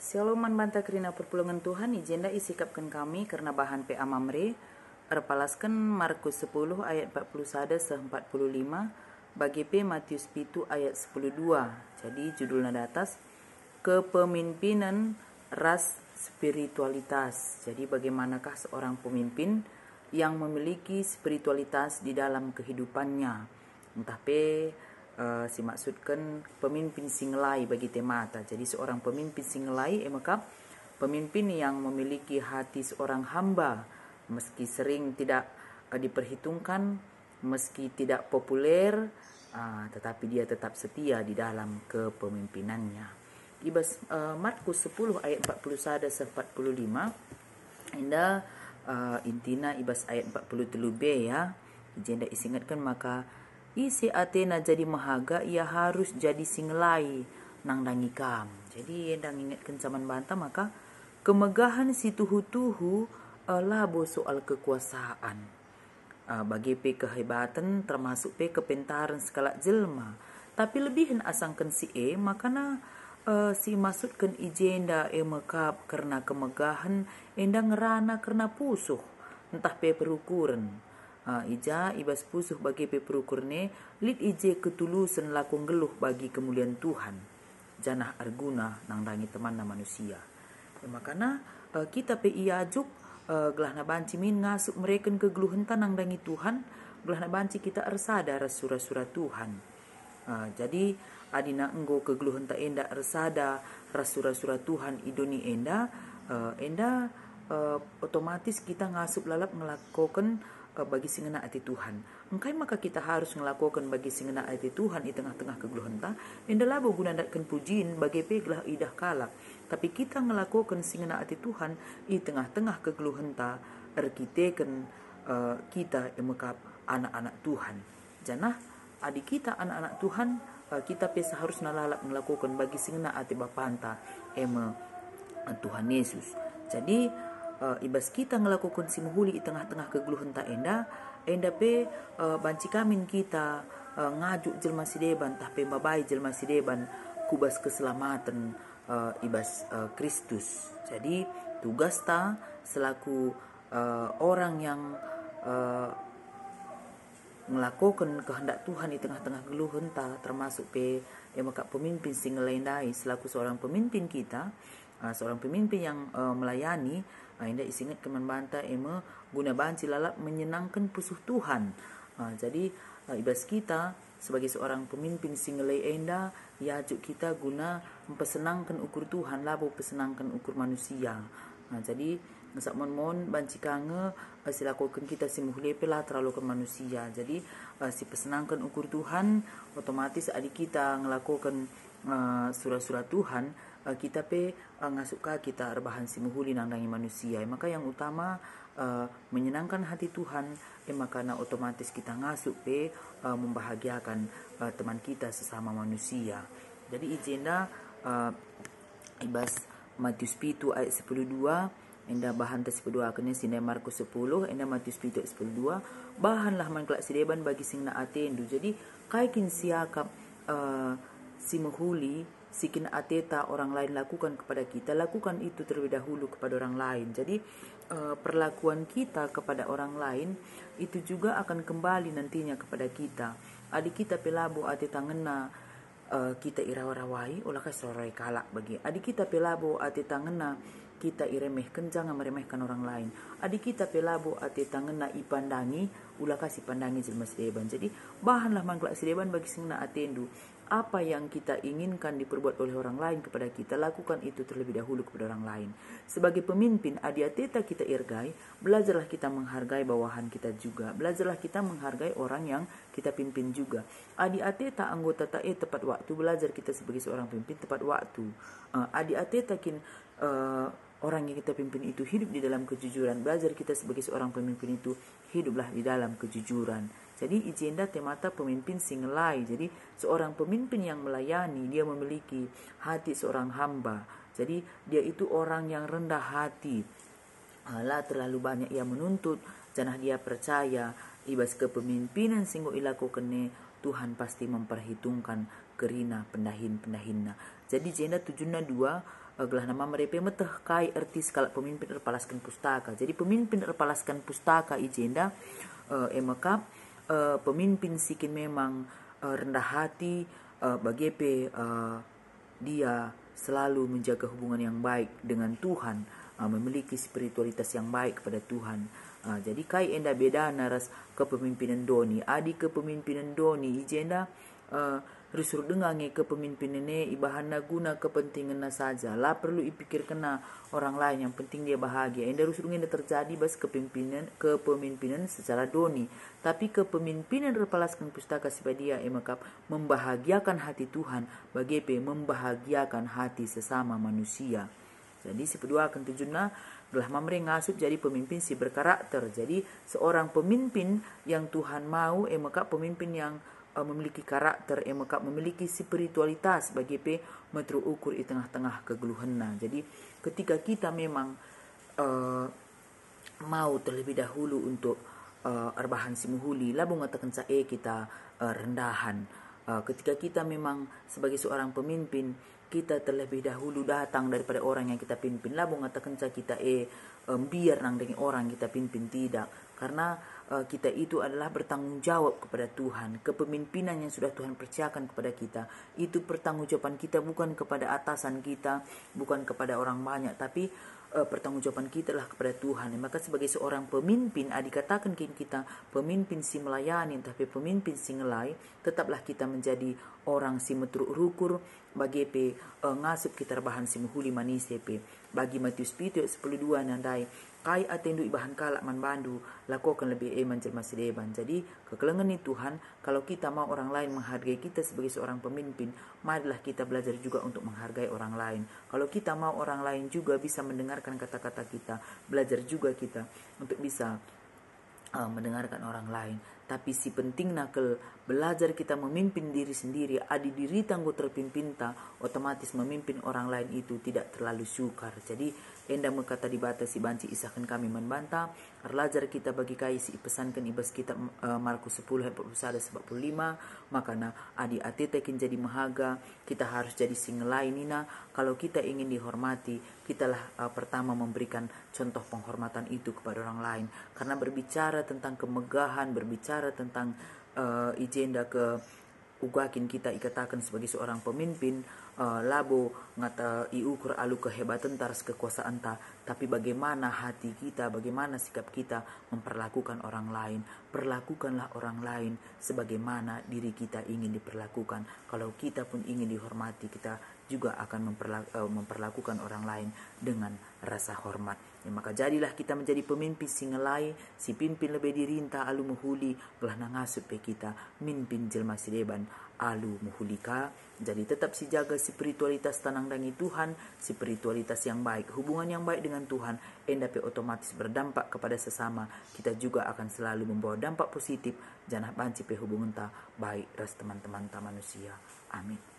Shalom banta kerina perpulungan Tuhan ijenda isikapkan kami karena bahan PA Mamre erpalaskan Markus 10 ayat 41 se 45 bagi P Matius 7 ayat 12. Jadi judulnya di atas kepemimpinan ras spiritualitas. Jadi bagaimanakah seorang pemimpin yang memiliki spiritualitas di dalam kehidupannya. Entah si maksudkan pemimpin singlai bagi temata. Jadi seorang pemimpin singlai maka pemimpin yang memiliki hati seorang hamba, meski sering tidak diperhitungkan, meski tidak populer, tetapi dia tetap setia di dalam kepemimpinannya. Ibas Markus 10 ayat 41 sampai 45 indah intina ibas ayat 43b ya. Jenda isingatkan maka isi Athena jadi mahaga ia harus jadi singlai nang dangikam. Jadi endang ingatkan zaman banta maka kemegahan si tuhu-tuhu labo soal kekuasaan. Bagi kehebatan termasuk kepentaran skala jelma. Tapi lebihin asangkan si makana si masukkan ijenda mekap karena kemegahan endang ngerana karena pusuh entah perukuran. Ija ibas pusuh bagi perukurne lid ije ketulusan lakung geluh bagi kemuliaan Tuhan janah arguna nang dangi teman na manusia ya, makana kita iajuk gelahna banci min ngasuk mereka kegeluhan nang dangi Tuhan gelahna banci kita ersada rasura-sura Tuhan. Jadi adina enggo kegeluhan ta enda ersada rasura-sura Tuhan idoni enda otomatis kita ngasup lalap ngelakukan bagi singena hati Tuhan. Engkai maka kita harus melakukan bagi singena hati Tuhan di tengah-tengah kegeluhan ta. Indalah guna datkan pujiin bagi peglah idah kalak. Tapi kita melakukan singena hati Tuhan di tengah-tengah kegeluhan ta. Erkiteken kita emekap anak-anak Tuhan. Janah adik kita anak-anak Tuhan kita pesa harus nalalap melakukan bagi singena hati Bapanta Tuhan Yesus. Jadi ibas kita ngelakukan simuhuli di tengah-tengah kegeluhan ta enda banci kamin kita ngajuk jelma sideban tapi babai jelma sideban kubas keselamatan ibas Kristus. Jadi tugas ta selaku orang yang melakukan kehendak Tuhan di tengah-tengah geluhan ta termasuk maka pemimpin sing ngelendai selaku seorang pemimpin kita, seorang pemimpin yang melayani indah isingat keman banta guna banci lalap menyenangkan pusuh Tuhan. Jadi ibas kita sebagai seorang pemimpin singlei enda yajuk kita guna mempersenangkan ukur Tuhan labo pesenangkan ukur manusia. Jadi sakmon banci kange silakukan kita simuhlepe lah terlalu ke manusia. Jadi si pesenangkan ukur Tuhan otomatis adik kita ngelakukan surah-surah Tuhan kita ngasuka kita rebahan simuhuli nang dangi manusia. Maka yang utama menyenangkan hati Tuhan maka otomatis kita ngasuk membahagiakan teman kita sesama manusia. Jadi ijenda ibas Matius 7 ayat 12 enda bahan tes 12 kene sine Markus 10 enda Matius 7 ayat 12 bahanlah man kelak sideban bagi sing na atendu. Jadi kaikin siakap simuhuli sikin ateta orang lain lakukan kepada kita, lakukan itu terlebih dahulu kepada orang lain. Jadi perlakuan kita kepada orang lain itu juga akan kembali nantinya kepada kita. Adik kita pelabo ateta ngena kita irawarawai olah kasorai kalak bagi. Adik kita pelabo ateta ngena kita iremehkan jangan meremehkan orang lain. Adik kita pelabo ateta ngena ipandangi ulah kasih pandangi jelma sideban. Jadi bahanlah manglak sideban bagi singna atendu. Apa yang kita inginkan diperbuat oleh orang lain kepada kita, lakukan itu terlebih dahulu kepada orang lain. Sebagai pemimpin, adiateta kita irgai, belajarlah kita menghargai bawahan kita juga. Belajarlah kita menghargai orang yang kita pimpin juga. Adiateta anggota tae tepat waktu, belajar kita sebagai seorang pemimpin tepat waktu. Adiateta orang yang kita pimpin itu hidup di dalam kejujuran. Belajar kita sebagai seorang pemimpin itu hiduplah di dalam kejujuran. Jadi ijenda temata pemimpin singlai. Jadi seorang pemimpin yang melayani dia memiliki hati seorang hamba. Jadi dia itu orang yang rendah hati. Lah terlalu banyak ia menuntut. Janah dia percaya ibas kepemimpinan singgo ilakukene Tuhan pasti memperhitungkan kerina pendahin-pendahinna. Jadi jenda tujuna dua gelah nama mereka meteh kai erti skala pemimpin erpalaskan pustaka. Jadi pemimpin erpalaskan pustaka ijenda emakap pemimpin sikin memang rendah hati bagepe dia selalu menjaga hubungan yang baik dengan Tuhan, memiliki spiritualitas yang baik kepada Tuhan. Jadi kai enda beda naras kepemimpinan doni, adi kepemimpinan doni ijenda risur dengange kepemimpinan ibahana guna kepentingan saja lah perlu ipikir kena orang lain, yang penting dia bahagia. Enda risur ngenda terjadi bas kepemimpinan secara doni, tapi kepemimpinan repalaskan pustaka sipadia emakap membahagiakan hati Tuhan bagepe membahagiakan hati sesama manusia. Jadi si kedua akan tujuannya adalah mamre ngasup jadi pemimpin si berkarakter. Jadi seorang pemimpin yang Tuhan mau emakap pemimpin yang memiliki karakter, emakap memiliki spiritualitas bagi metru ukur di tengah-tengah kegeluhanna. Jadi ketika kita memang mau terlebih dahulu untuk arbahan simuhuli labung ngatakan sae kita rendahan. Ketika kita memang sebagai seorang pemimpin kita terlebih dahulu datang daripada orang yang kita pimpin labung ngatakan sa kita biar nang dengan orang kita pimpin, tidak, karena kita itu adalah bertanggung jawab kepada Tuhan. Kepemimpinan yang sudah Tuhan percayakan kepada kita itu pertanggungjawaban kita, bukan kepada atasan kita, bukan kepada orang banyak, tapi pertanggungjawaban kita adalah kepada Tuhan. Maka sebagai seorang pemimpin, dikatakan kita pemimpin si melayani tapi pemimpin si ngelai, tetaplah kita menjadi orang si metruk rukur bagi ngasup kita bahan si muhuli manise bagi Matius 10:2 nandai kai atendu ibahan kalak man bandu lakukan lebih jelma sideban. Jadi kekelengan nih Tuhan, kalau kita mau orang lain menghargai kita sebagai seorang pemimpin, marilah kita belajar juga untuk menghargai orang lain. Kalau kita mau orang lain juga bisa mendengarkan kata-kata kita, belajar juga kita untuk bisa mendengarkan orang lain. Tapi si penting nakel belajar kita memimpin diri sendiri, adi diri tangguh terpimpinta, otomatis memimpin orang lain itu tidak terlalu sukar. Jadi enda mekata dibatasi banci isahkan kami membantah, belajar kita bagi kaisi pesankan ibas kita Markus 10:41-45, makana adi atetekin jadi mahaga, kita harus jadi singelai nina. Kalau kita ingin dihormati, kitalah pertama memberikan contoh penghormatan itu kepada orang lain. Karena berbicara tentang kemegahan, berbicara tentang ijenda ke ugakin kita ikatakan sebagai seorang pemimpin, labo ngata iukur alu kehebatan taras kekuasaan ta, tapi bagaimana hati kita, bagaimana sikap kita memperlakukan orang lain. Perlakukanlah orang lain sebagaimana diri kita ingin diperlakukan. Kalau kita pun ingin dihormati, kita juga akan memperlakukan orang lain dengan rasa hormat. Ya, maka jadilah kita menjadi pemimpin singelai, si pimpin lebih dirinta alu muhuli, belah nangasup kita, mimpin jelma sideban alu muhulika. Jadi tetap si jaga spiritualitas tanang dangi Tuhan, spiritualitas yang baik, hubungan yang baik dengan Tuhan, endape otomatis berdampak kepada sesama. Kita juga akan selalu membawa dampak positif, jangan banci pe hubungan ta baik ras teman-teman ta manusia. Amin.